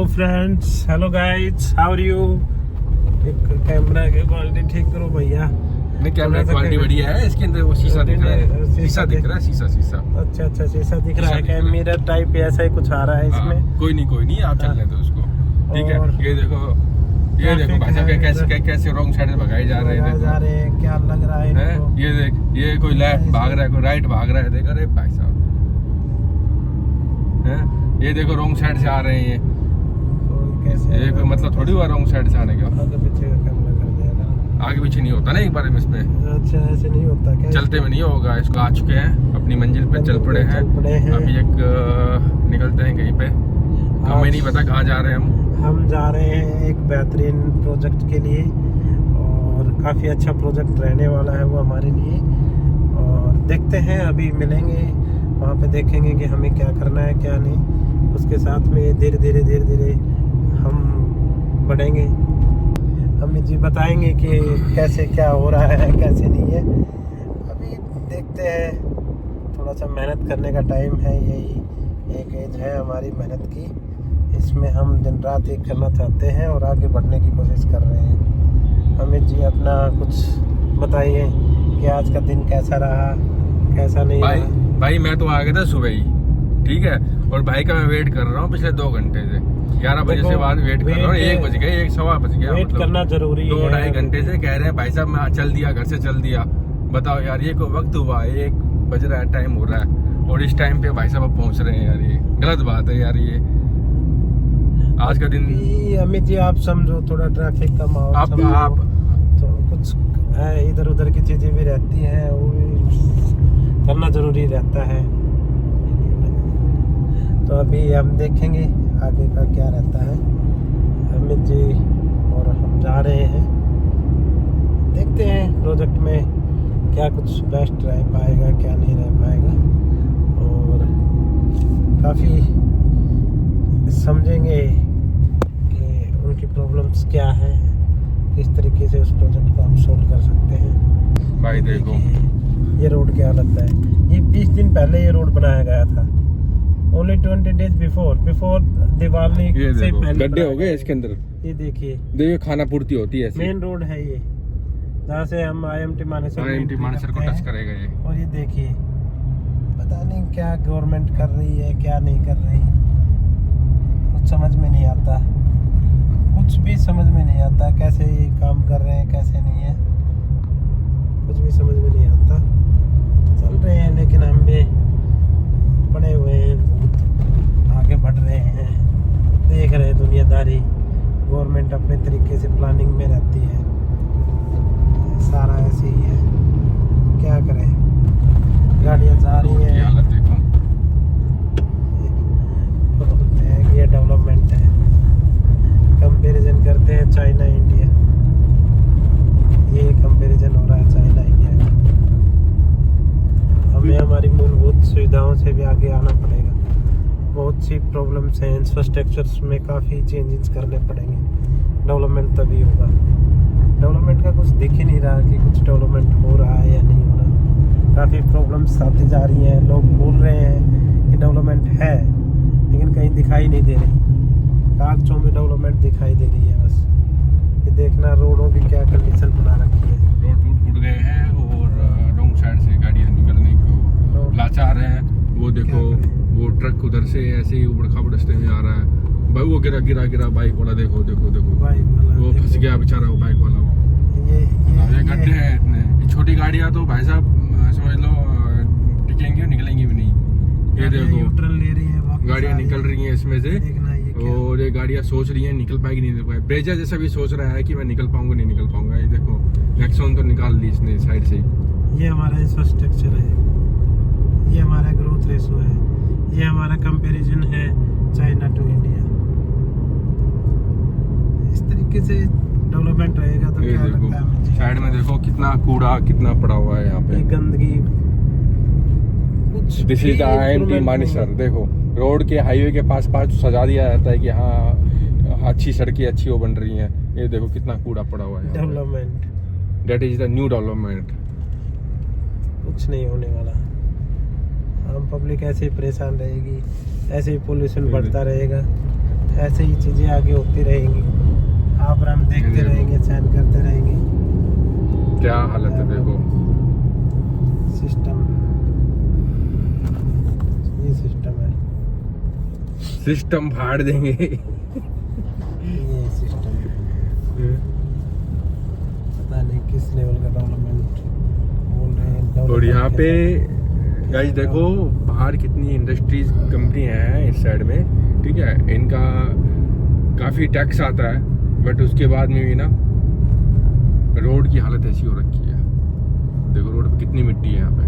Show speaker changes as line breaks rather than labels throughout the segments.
Friends, hello guys, how are you. एक camera की quality ठीक करो भैया।
नहीं, कैमरा की क्वालिटी बढ़िया है। इसके अंदर वो शीशा दिख रहा है, शीशा दिख रहा है, शीशा।
अच्छा शीशा दिख रहा है क्या? मिरर टाइप ऐसा ही कुछ आ रहा है इसमें।
कोई नहीं, आप चलने दो उसको। ठीक है, ये देखो भाई साहब कैसे रॉन्ग साइड में भगाए जा रहे हैं।
क्या लग रहा है इनको?
ये देख, ये कोई लेफ्ट भाग रहा है, कोई राइट भाग रहा है। देखो अरे भाई साहब, ये देखो रॉन्ग साइड से आ रहे हैं। ये कोई मतलब थोड़ी हुआ रॉन्ग साइड से आने का।
आगे पीछे का कैमरा कर देगा।
आगे पीछे नहीं होता ना एक बार में इसमें।
अच्छा, ऐसे नहीं होता क्या?
चलते में नहीं होगा। इसको आ चुके हैं, अपनी मंजिल पे चल पड़े हैं। अभी एक निकलते हैं कहीं पे, हमें नहीं पता कहाँ जा रहे हैं।
हम जा रहे हैं एक बेहतरीन प्रोजेक्ट के लिए, और काफ़ी अच्छा प्रोजेक्ट रहने वाला है वो हमारे लिए। और देखते हैं, अभी मिलेंगे वहाँ पे, देखेंगे कि हमें क्या करना है क्या नहीं। उसके साथ में धीरे धीरे हम बढ़ेंगे। अमित जी बताएंगे कि कैसे क्या हो रहा है कैसे नहीं है। अभी देखते हैं, थोड़ा सा मेहनत करने का टाइम है। यही एक एज है हमारी मेहनत की, इसमें हम दिन रात एक करना चाहते हैं और आगे बढ़ने की कोशिश कर रहे हैं। अमित जी अपना कुछ बताइए कि आज का दिन कैसा रहा, कैसा नहीं रहा।
भाई मैं तो आ गया था सुबह ही, ठीक है, और भाई का मैं वेट कर रहा हूँ पिछले 2 घंटे से। 11 बजे से बाद वेट कर रहा हूँ। 1 बज गए, 1 बज गया।
वेट करना जरूरी है।
2-2.5 घंटे से कह रहे हैं भाई साहब मैं चल दिया, घर से चल दिया। बताओ यार, ये को वक्त हुआ, 1 बज रहा है, टाइम हो रहा है, और इस टाइम पे भाई साहब अब पहुँच रहे हैं। यार ये गलत बात है यार। ये आज का दिन
अमित जी आप समझो, थोड़ा ट्रैफिक का माहौल
आप
तो कुछ इधर उधर की चीजें भी रहती हैं, वो भी करना जरूरी रहता है। तो अभी हम देखेंगे आगे का क्या रहता है। अमित जी और हम जा रहे हैं, देखते हैं प्रोजेक्ट में क्या कुछ बेस्ट रह पाएगा क्या नहीं रह पाएगा, और काफ़ी समझेंगे कि उनकी प्रॉब्लम्स क्या है, किस तरीके से उस प्रोजेक्ट को हम सोल्व कर सकते हैं।
भाई देखो
ये रोड क्या हालत है। ये 20 दिन पहले ये रोड बनाया गया था। ओनली 20 डेज बिफोर दिवाली से पहले
गड्ढे हो गए इसके अंदर।
ये देखिए
खाना पूर्ति होती है।
मेन रोड है ये, जहाँ से हम IMT मानेसर
को टच करेगा ये।
और ये देखिए, पता नहीं क्या गवर्नमेंट कर रही है क्या नहीं कर रही, कुछ समझ में नहीं आता। कुछ भी समझ में नहीं आता कैसे ये काम कर रहे हैं कैसे नहीं है, कुछ भी समझ में नहीं आता। चल रहे हैं, लेकिन हम भी बड़े हुए हैं, बहुत आगे बढ़ रहे हैं, देख रहे हैं दुनियादारी। गवर्नमेंट अपने तरीके से प्लानिंग में रहती है, सारा ऐसे ही है, क्या करें। गाड़ियाँ जा रही हैं, बोलते हैं कि ये डेवलपमेंट है। कंपैरिजन करते हैं चाइना इंडिया, ये कंपैरिजन हो रहा है चाइना इंडिया का। हमें हमारी मूलभूत सुविधाओं से भी आगे आना पड़ेगा। बहुत सी प्रॉब्लम्स हैं, इंफ्रास्ट्रक्चर्स में काफ़ी चेंजेस करने पड़ेंगे, डेवलपमेंट तभी होगा। डेवलपमेंट का कुछ दिख ही नहीं रहा कि कुछ डेवलपमेंट हो रहा है या नहीं हो रहा। काफ़ी प्रॉब्लम्स आती जा रही हैं, लोग बोल रहे हैं कि डेवलपमेंट है, लेकिन कहीं दिखाई नहीं दे रही। कागजों में डेवलपमेंट दिखाई दे रही है बस। ये देखना रोडों की क्या कंडीशन बना रखी है।
रोड टूट गए हैं, और रॉन्ग साइड से गाड़ियाँ निकलने को लाचार हैं। वो देखो, वो ट्रक उधर से ऐसे ही उबड़ खाबड़ रास्ते में आ रहा है। भाई वो गिरा बाइक वाला, देखो
बाइक वाला
वो फंस गया बेचारा, वो बाइक वाला। ये गड्ढे हैं इतने। ये छोटी गाड़ियाँ तो भाई साहब समझ लो टिकेंगी और निकलेंगी भी नहीं। ये देखो
न्यूट्रल ले रही है,
गाड़ियाँ निकल रही हैं इसमें से,
ये
और ये गाड़ियाँ सोच रही हैं निकल पाएगी नहीं निकल पाएगी। ब्रेजा जैसा भी सोच रहा है कि मैं निकल पाऊंगा नहीं निकल पाऊंगा। ये देखो नेक्सॉन तो निकाल ली इसने साइड से।
ये हमारा इंफ्रास्ट्रक्चर है, ये हमारा ग्रोथ रेशो है, ये हमारा कंपैरिजन है चाइना टू इंडिया। इस तरीके से डेवलपमेंट रहेगा तो क्या लगता है।
साइड में देखो कितना कूड़ा कितना पड़ा हुआ है यहाँ पे,
गंदगी। कुछ
this is the IMT Manesar. देखो रोड के हाईवे के पास सजा दिया जाता है कि हाँ अच्छी सड़कें अच्छी वो बन रही हैं। ये देखो कितना कूड़ा पड़ा हुआ है।
Development,
that is the new development.
कुछ नहीं होने वाला। हम पब्लिक ऐसे ही परेशान रहेगी, ऐसे ही पोल्यूशन बढ़ता रहेगा, ऐसे ही चीज़ें आगे होती रहेंगी, आप और हम देखते रहेंगे, चैन करते रहेंगे।
क्या हालत है देखो।
सिस्टम, ये सिस्टम है,
सिस्टम फाड़ देंगे।
ये सिस्टम है। पता नहीं किस लेवल का डेवलपमेंट बोल रहे हैं।
और यहाँ पे गाइस देखो बाहर कितनी इंडस्ट्रीज कंपनी है इस साइड में, ठीक है, इनका काफ़ी टैक्स आता है, बट उसके बाद में भी ना रोड की हालत ऐसी हो रखी है। देखो रोड पे कितनी मिट्टी है यहाँ पे।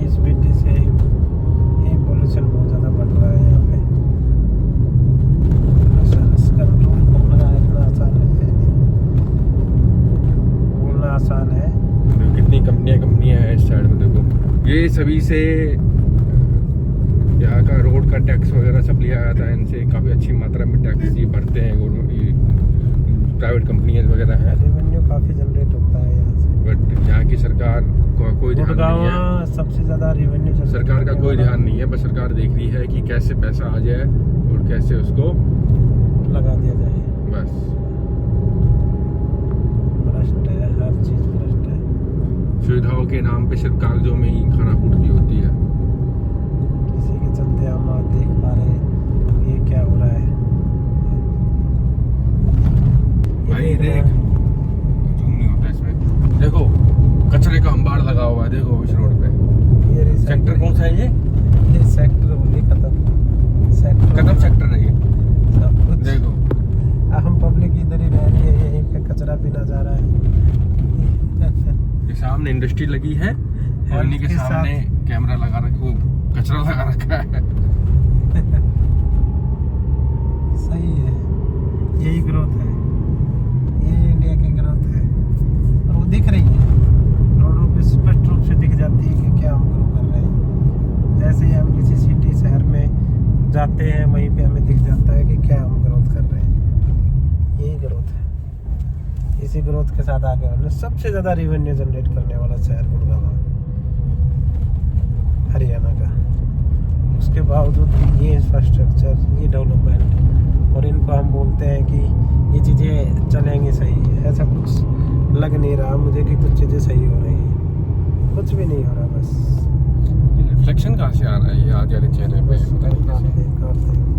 इस मिट्टी से ये पोल्यूशन बहुत ज़्यादा बढ़ रहा है यहाँ पे। कंट्रोल करना इतना आसान है नहीं, बोलना आसान है।
देखो कितनी कंपनियां हैं इस साइड में। देखो ये सभी से यहाँ का रोड का टैक्स वगैरह सब लिया जाता है इनसे, काफ़ी अच्छी मात्रा में टैक्स ये भरते हैं प्राइवेट कंपनियां वगैरह हैं।
रेवेन्यू काफ़ी जनरेट होता है यहाँ से,
बट यहाँ की सरकार को कोई ध्यान नहीं है।
सबसे ज़्यादा रेवेन्यू
सरकार का कोई ध्यान नहीं है, बस सरकार देख रही है कि कैसे पैसा आ जाए और कैसे उसको
लगा दिया जाए।
बस
भ्रष्ट है, हर चीज़ भ्रष्ट है।
सुविधाओं के नाम पे सिर्फ कागजों में ही खाना पूर्ति होती है।
किसी के चलते हम आज देख पा रहे हैं ये क्या हो रहा है।
भाई देख, जूम नहीं होता इसमें। देखो कचरे का अंबार लगा हुआ है, देखो इस रोड पे।
ये
सेक्टर कौन सा है ये
सेक्टर होली
खत्म सेक्टर है ये।
सब कुछ
देखो
हम पब्लिक इधर ही रह रही है, यहीं पे कचरा पीना जा रहा है।
ये सामने इंडस्ट्री लगी है और इन्हीं के
इसके
सामने कैमरा लगा रखा, वो कचरा लगा रखा है।
सही है, यही ग्रोथ है, ये इंडिया की ग्रोथ है। और वो दिख रही है रोडों पे, स्पष्ट रूप से दिख जाती है कि क्या हम ग्रो कर रहे हैं। जैसे ही हम किसी सिटी शहर में जाते हैं वहीं पे हमें दिख जाता है कि क्या हम ग्रोथ कर रहे हैं। यही ग्रोथ है, इसी ग्रोथ के साथ आगे बढ़ना। सबसे ज़्यादा रेवेन्यू जनरेट करने वाला शहर गुड़गांव हरियाणा का, उसके बावजूद भी ये इंफ्रास्ट्रक्चर, ये डेवलपमेंट, और इनको हम बोलते हैं कि ये चीज़ें चलेंगी सही। ऐसा कुछ लग नहीं रहा मुझे कि कुछ चीज़ें सही हो रही हैं, कुछ भी नहीं हो रहा। बस
रिफ्लेक्शन कहाँ से आ रहा है ये आगे वाले चेहरे पे, पता नहीं कैसे।